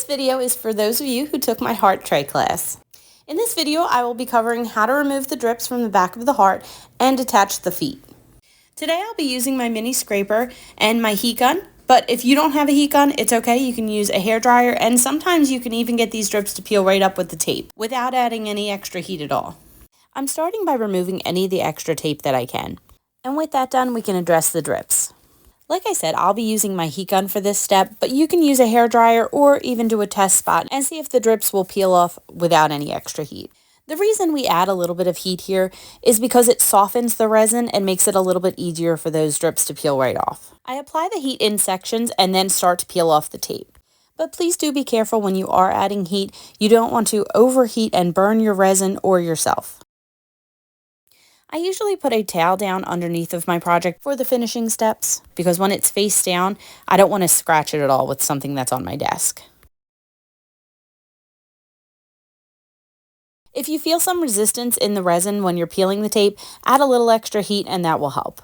video is for those of you who took my heart tray class. In this video, I will be covering how to remove the drips from the back of the heart and attach the feet. Today I'll be using my mini scraper and my heat gun, but if you don't have a heat gun, it's okay. You can use a hairdryer, and sometimes you can even get these drips to peel right up with the tape without adding any extra heat at all. I'm starting by removing any of the extra tape that I can. And with that done, we can address the drips. Like I said, I'll be using my heat gun for this step, but you can use a hairdryer or even do a test spot and see if the drips will peel off without any extra heat. The reason we add a little bit of heat here is because it softens the resin and makes it a little bit easier for those drips to peel right off. I apply the heat in sections and then start to peel off the tape. But please do be careful when you are adding heat. You don't want to overheat and burn your resin or yourself. I usually put a towel down underneath of my project for the finishing steps because when it's face down, I don't want to scratch it at all with something that's on my desk. If you feel some resistance in the resin when you're peeling the tape, add a little extra heat and that will help.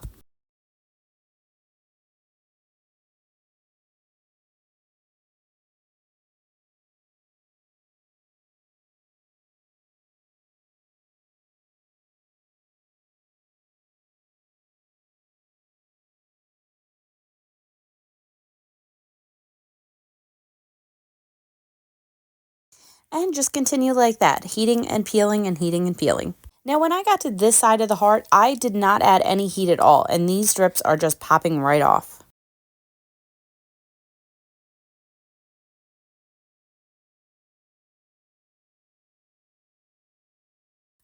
And just continue like that, heating and peeling and heating and peeling. Now when I got to this side of the heart, I did not add any heat at all, and these drips are just popping right off.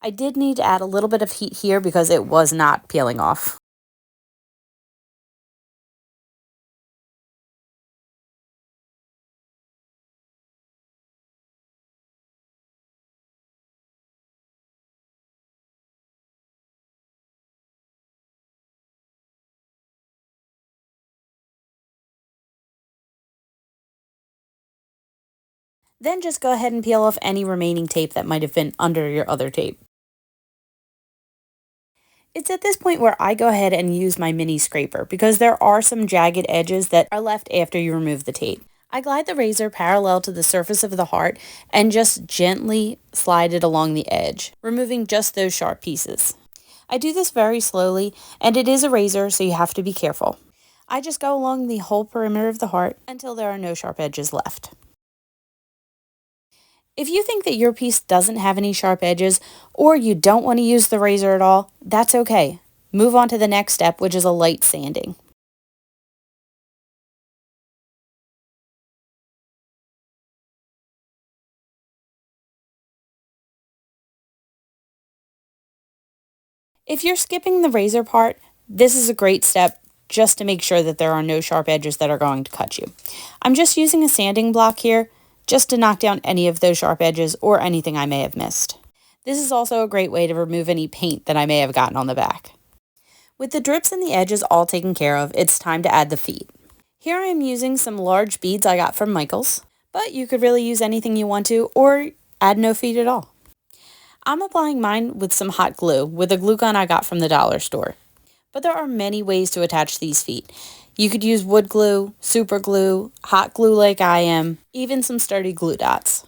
I did need to add a little bit of heat here because it was not peeling off. Then just go ahead and peel off any remaining tape that might have been under your other tape. It's at this point where I go ahead and use my mini scraper because there are some jagged edges that are left after you remove the tape. I glide the razor parallel to the surface of the heart and just gently slide it along the edge, removing just those sharp pieces. I do this very slowly, and it is a razor, so you have to be careful. I just go along the whole perimeter of the heart until there are no sharp edges left. If you think that your piece doesn't have any sharp edges, or you don't want to use the razor at all, that's okay. Move on to the next step, which is a light sanding. If you're skipping the razor part, this is a great step just to make sure that there are no sharp edges that are going to cut you. I'm just using a sanding block here just to knock down any of those sharp edges or anything I may have missed. This is also a great way to remove any paint that I may have gotten on the back. With the drips and the edges all taken care of, it's time to add the feet. Here I am using some large beads I got from Michaels, but you could really use anything you want to or add no feet at all. I'm applying mine with some hot glue with a glue gun I got from the dollar store. But there are many ways to attach these feet. You could use wood glue, super glue, hot glue like I am, even some sturdy glue dots.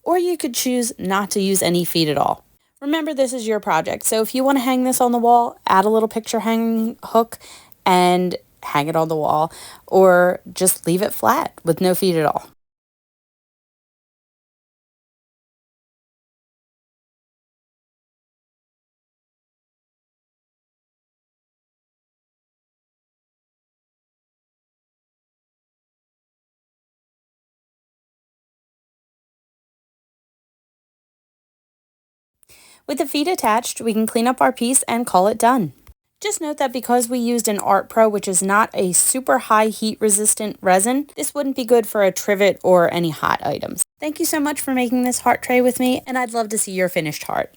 Or you could choose not to use any feet at all. Remember, this is your project, so if you want to hang this on the wall, add a little picture hanging hook and hang it on the wall, or just leave it flat with no feet at all. With the feet attached, we can clean up our piece and call it done. Just note that because we used an Art Pro, which is not a super high heat resistant resin, this wouldn't be good for a trivet or any hot items. Thank you so much for making this heart tray with me, and I'd love to see your finished heart.